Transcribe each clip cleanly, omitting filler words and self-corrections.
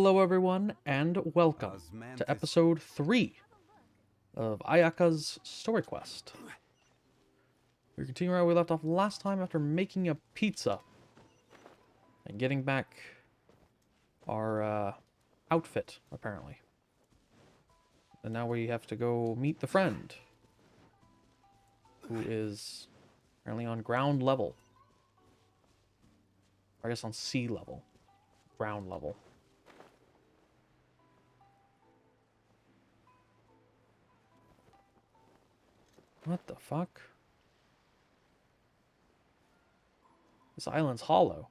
Hello everyone, and welcome to episode 3 of Ayaka's story quest. We're continuing where we left off last time after making a pizza and getting back our outfit, apparently. And now we have to go meet the friend, who is apparently on ground level. Or I guess on sea level. Ground level. What the fuck? This island's hollow.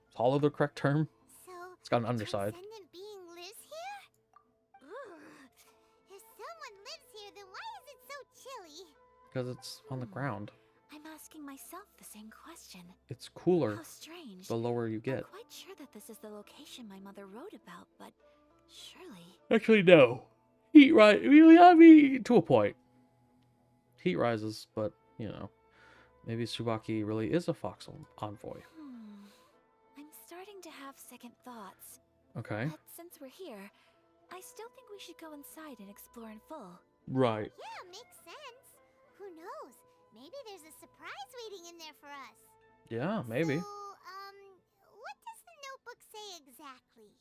Is hollow the correct term? So, It's got an underside. transcendent being lives here? Ugh. If someone lives here, then why is it so chilly? Because it's on the ground. I'm asking myself the same question. It's cooler How strange. the lower you get. I'm quite sure that this is the location my mother wrote about, but surely... Actually, no. Heat rise. I mean, to a point. Heat rises, but, you know. Maybe Tsubaki really is a fox envoy. I'm starting to have second thoughts. Okay. But since we're here, I still think we should go inside and explore in full. Right. Yeah, makes sense. Who knows? Maybe there's a surprise waiting in there for us. Yeah, maybe. So, what does the notebook say exactly?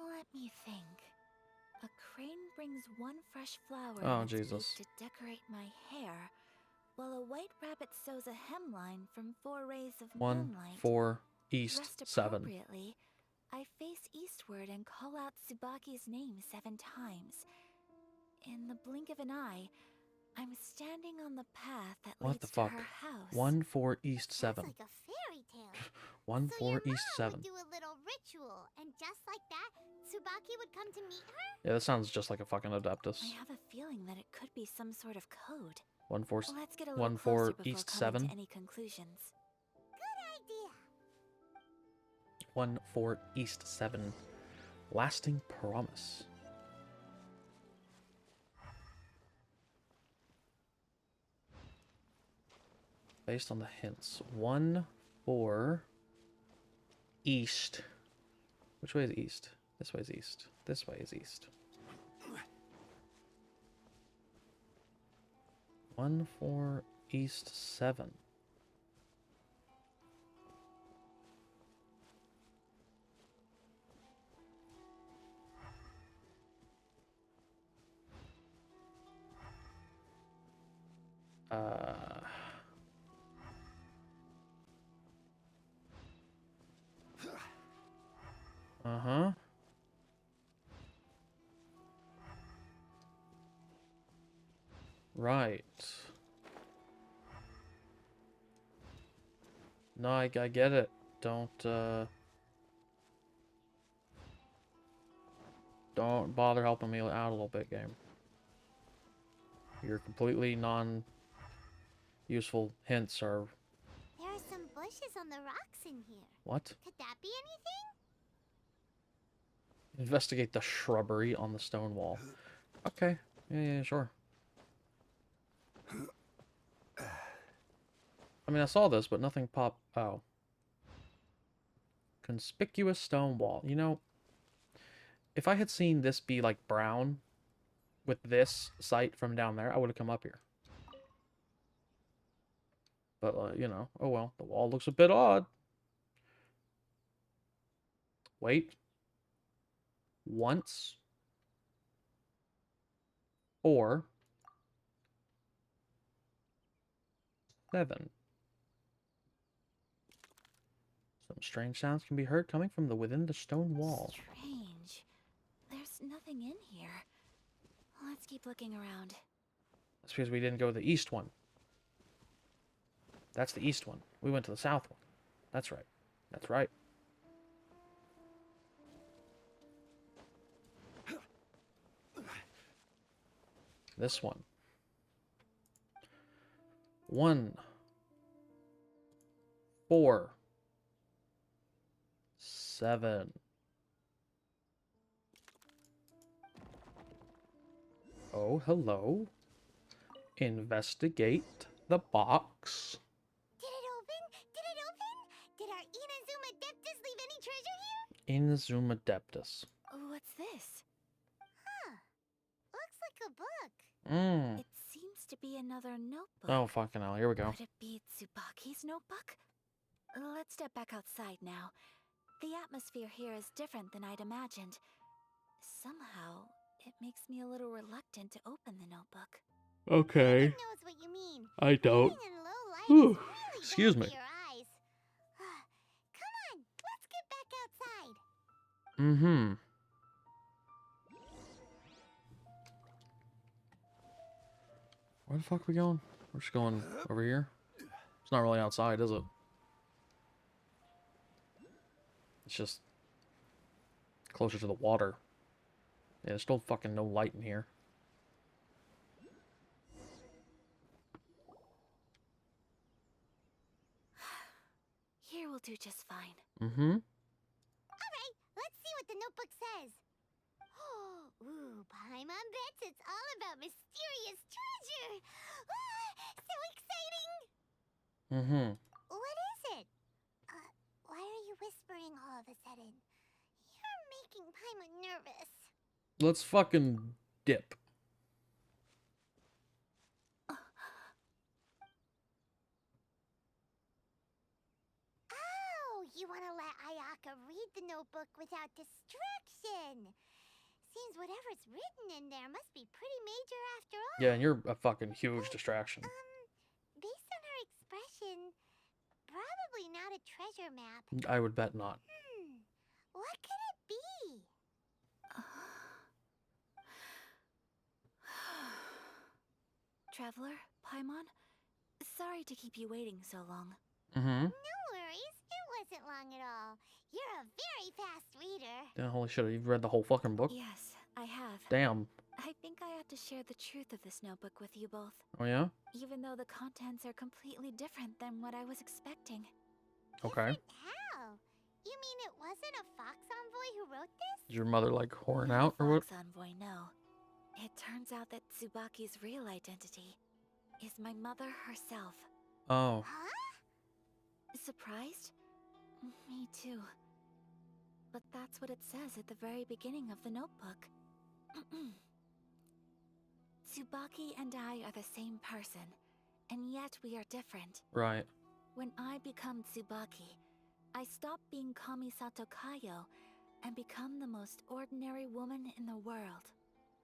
Let me think. A crane brings one fresh flower Oh, in its Jesus. beak to decorate my hair, while a white rabbit sews a hemline from 4 rays of 1, moonlight. 4, east, Dressed 7. appropriately, I face eastward and call out Tsubaki's name 7 times. In the blink of an eye, I'm standing on the path that What leads the fuck? to her house. 1, 4, east, 7. Sounds like a fairy tale. 1, So 4, your east, mom 7. would do a little ritual, and just like that, Tsubaki would come to meet her? Yeah, that sounds just like a fucking Adeptus. I have a feeling that it could be some sort of code. 1, 4, Let's get a little 1, closer 4, before east, coming 7. to any conclusions. Good idea. 1, 4, east, 7. Lasting promise. Based on the hints. 1, 4, east. Which way is east? This way is east. This way is east. 1, 4, east, 7. Uh-huh. Right. No, I get it. Don't bother helping me out a little bit, game. Your completely non-useful hints are... There are some bushes on the rocks in here. What? Could that be anything? Investigate the shrubbery on the stone wall. Okay. Yeah, sure. I mean, I saw this, but nothing popped. Oh. Conspicuous stone wall. You know, if I had seen this be, like, brown with this sight from down there, I would have come up here. But, you know, oh well. The wall looks a bit odd. Wait. Once. Or 7. Some strange sounds can be heard coming from within the stone wall. Strange. There's nothing in here. Let's keep looking around. That's because we didn't go to the east one. That's the east one. We went to the south one. That's right. That's right. This one. 1, 4, 7. Oh, hello. Investigate the box. Did it open? Did it open? Did our Inazuma Adeptus leave any treasure here? Inzuma Adeptus. What's this? Huh. Looks like a book. Mmm. It seems to be another notebook. Oh, fucking hell. Here we go. Could it be Tsubaki's notebook? Let's step back outside now. The atmosphere here is different than I'd imagined. Somehow, it makes me a little reluctant to open the notebook. Okay. Who knows what you mean? I don't. Reading in low light Whew. is really Excuse bad me. for your eyes. Come on, let's get back outside. Mm-hmm. Where the fuck are we going? We're just going over here. It's not really outside, is it? It's just closer to the water. Yeah, there's still fucking no light in here. Here will do just fine. Mm-hmm. Alright, let's see what the notebook says. Ooh, Paimon bets it's all about mysterious treasure. So exciting! Mm-hmm. What is it? Why are you whispering all of a sudden? You're making Paimon nervous. Let's fucking dip. Oh, you want to let Ayaka read the notebook without distraction. Seems whatever's written in there must be pretty major after all. Yeah, and you're a fucking huge distraction. Based on her expression, probably not a treasure map. I would bet not. What could it be? Traveler, Paimon, sorry to keep you waiting so long. Mm-hmm. No worries, it wasn't long at all. You're a very fast reader. Yeah, holy shit, you've read the whole fucking book? Yes, I have. Damn. I think I ought to share the truth of this notebook with you both, Oh, yeah? even though the contents are completely different than what I was expecting. Okay. Different how? You mean it wasn't a Fox Envoy who wrote this? Is your mother, like, whoring Not a out or what? Fox Envoy, no. It turns out that Tsubaki's real identity is my mother herself. Oh. Huh? Surprised? Me too. But that's what it says at the very beginning of the notebook. Tsubaki and I are the same person, and yet we are different. Right. When I become Tsubaki, I stop being Kamisato Kayo and become the most ordinary woman in the world.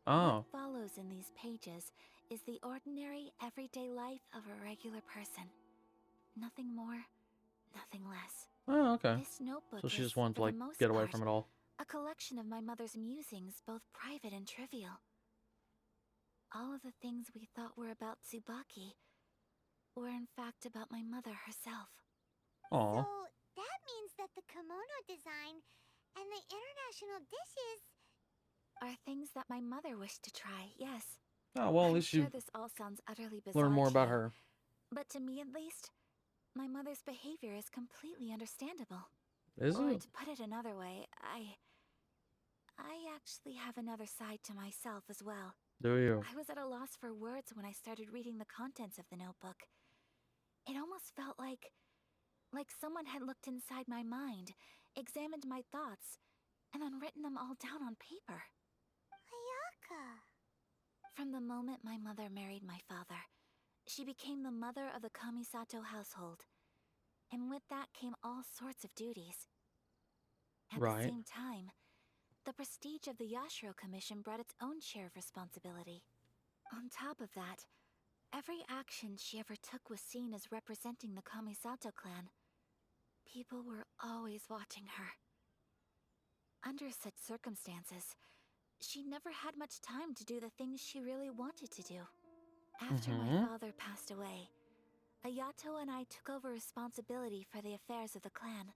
Oh. What follows in these pages is the ordinary, everyday life of a regular person. Nothing more, nothing less. Oh, okay. This notebook So she is, just wanted to, for like, the most get away part, from it all. a collection of my mother's musings, both private and trivial. All of the things we thought were about Tsubaki were in fact about my mother herself. Aw. So that means that the kimono design and the international dishes... Are things that my mother wished to try, yes. Oh, well, at I'm least sure you this all sounds utterly bizarre learn more to about you, her. but to me at least, my mother's behavior is completely understandable. Is Or it? to put it another way, I actually have another side to myself as well. Do you? I was at a loss for words when I started reading the contents of the notebook. It almost felt like someone had looked inside my mind, examined my thoughts, and then written them all down on paper. Ayaka. From the moment my mother married my father, she became the mother of the Kamisato household. And with that came all sorts of duties. At Right. the same time, the prestige of the Yashiro Commission brought its own share of responsibility. On top of that, every action she ever took was seen as representing the Kamisato clan. People were always watching her. Under such circumstances, she never had much time to do the things she really wanted to do. After my father passed away, Ayato and I took over responsibility for the affairs of the clan.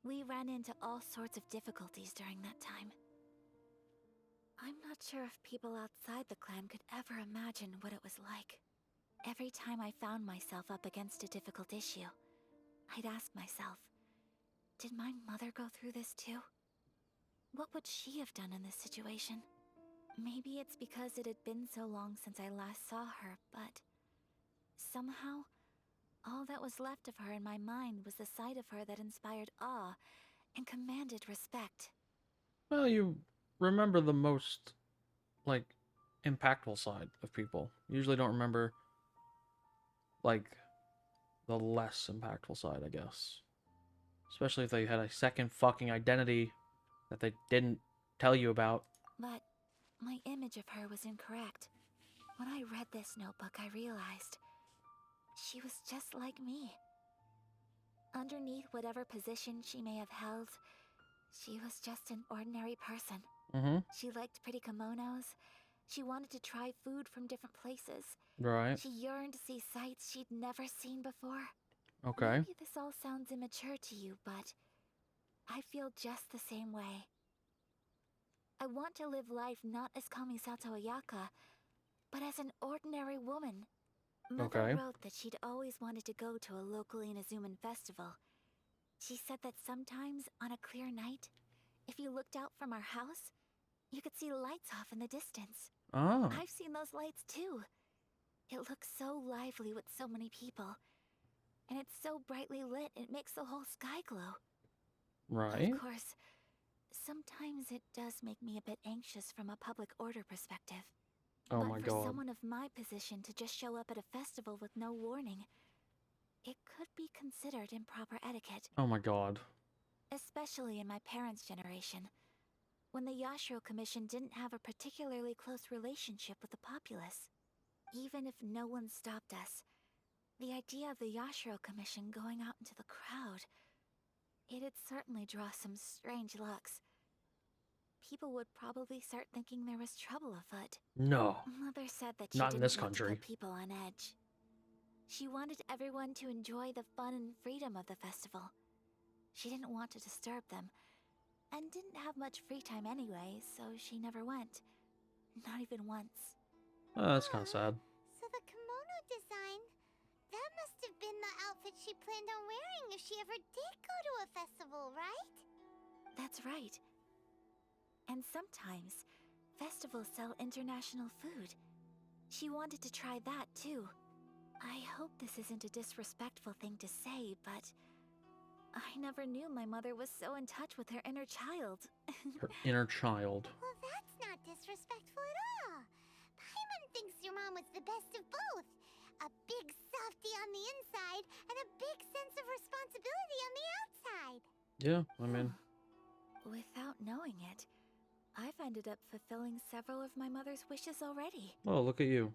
We ran into all sorts of difficulties during that time. I'm not sure if people outside the clan could ever imagine what it was like. Every time I found myself up against a difficult issue, I'd ask myself, did my mother go through this too? What would she have done in this situation? Maybe it's because it had been so long since I last saw her, but somehow, all that was left of her in my mind was the side of her that inspired awe and commanded respect. Well, you remember the most, like, impactful side of people. You usually don't remember, like, the less impactful side, I guess. Especially if they had a second fucking identity that they didn't tell you about. But my image of her was incorrect. When I read this notebook, I realized she was just like me. Underneath whatever position she may have held, she was just an ordinary person. Mm-hmm. She liked pretty kimonos. She wanted to try food from different places. Right. She yearned to see sights she'd never seen before. Okay. Maybe this all sounds immature to you, but I feel just the same way. I want to live life not as Kamisato Ayaka, but as an ordinary woman. Mother Okay. wrote that she'd always wanted to go to a local Inazuman festival. She said that sometimes, on a clear night, if you looked out from our house, you could see lights off in the distance. Oh. I've seen those lights too. It looks so lively with so many people. And it's so brightly lit, it makes the whole sky glow. Right. Of course, sometimes it does make me a bit anxious from a public order perspective. Oh But my for god. someone of my position to just show up at a festival with no warning, it could be considered improper etiquette. Oh my god. Especially in my parents' generation, when the Yashiro Commission didn't have a particularly close relationship with the populace. Even if no one stopped us, the idea of the Yashiro Commission going out into the crowd, it'd certainly draw some strange looks. People would probably start thinking there was trouble afoot. No. Mother said that she Not in didn't this want to country. put people on edge. She wanted everyone to enjoy the fun and freedom of the festival. She didn't want to disturb them, and didn't have much free time anyway, so she never went. Not even once. Oh, that's kind of sad. So the kimono design, that must have been the outfit she planned on wearing if she ever did go to a festival, right? That's right. And sometimes, festivals sell international food. She wanted to try that too. I hope this isn't a disrespectful thing to say, but I never knew my mother was so in touch with her inner child. Her inner child. Well, that's not disrespectful at all. Paimon thinks your mom was the best of both. A big softie on the inside and a big sense of responsibility on the outside. Yeah, I mean, Without knowing it, I've ended up fulfilling several of my mother's wishes already. oh, look at you.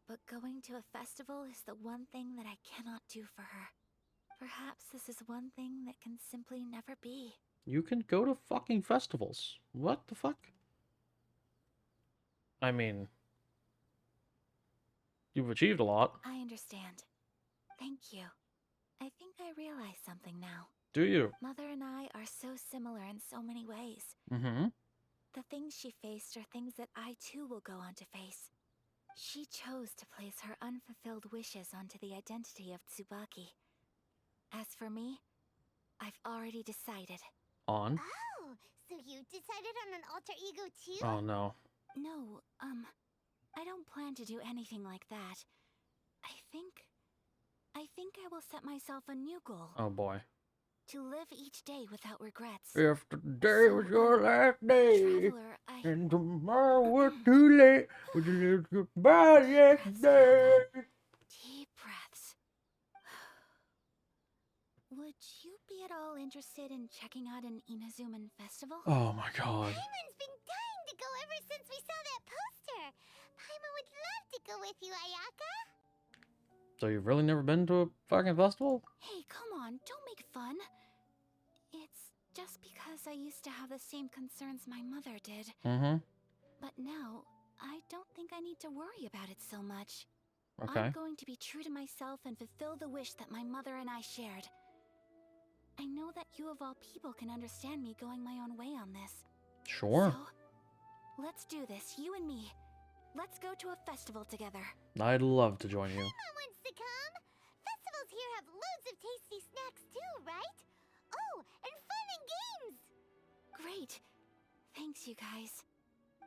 But going to a festival is the one thing that I cannot do for her. Perhaps this is one thing that can simply never be. You can go to fucking festivals. What the fuck? I mean, you've achieved a lot. I understand. Thank you. I think I realize something now. Do you? Mother and I are so similar in so many ways. Mm-hmm. The things she faced are things that I too will go on to face. She chose to place her unfulfilled wishes onto the identity of Tsubaki. As for me, I've already decided. On? Oh, so you decided on an alter ego too? Oh, no. No, I don't plan to do anything like that. I think I will set myself a new goal. Oh, boy. To live each day without regrets. If today was your last day, Traveler, and tomorrow was too late, would you live goodbye yesterday? Deep breaths. Would you be at all interested in checking out an Inazuman festival? Oh, my god. Paimon's been dying to go ever since we saw that poster. Paimon would love to go with you, Ayaka. So you've really never been to a fucking festival? Hey, come on, don't make fun. It's just because I used to have the same concerns my mother did. Mm-hmm. But now, I don't think I need to worry about it so much. Okay. I'm going to be true to myself and fulfill the wish that my mother and I shared. I know that you of all people can understand me going my own way on this. Sure. So, let's do this, you and me. Let's go to a festival together. I'd love to join you. Paimon wants to come. Festivals here have loads of tasty snacks too, right? Oh, and fun and games. Great. Thanks, you guys.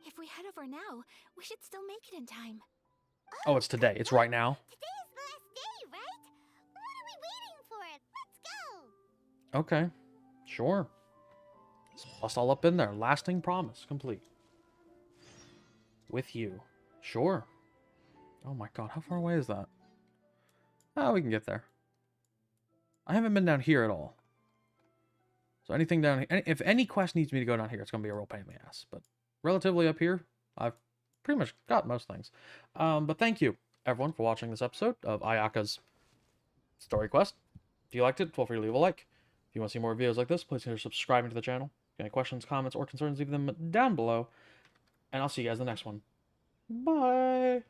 If we head over now, we should still make it in time. Oh, it's today. It's right now. Today is the last day, right? What are we waiting for? Let's go. Okay. Sure. Let's bust all up in there. Lasting promise. Complete. With you. Sure. Oh my god, how far away is that? Oh, we can get there. I haven't been down here at all. So anything down here, if any quest needs me to go down here, it's going to be a real pain in the ass. But relatively up here, I've pretty much got most things. But thank you, everyone, for watching this episode of Ayaka's story quest. If you liked it, feel free to leave a like. If you want to see more videos like this, please consider subscribing to the channel. If you have any questions, comments, or concerns, leave them down below. And I'll see you guys in the next one. Bye!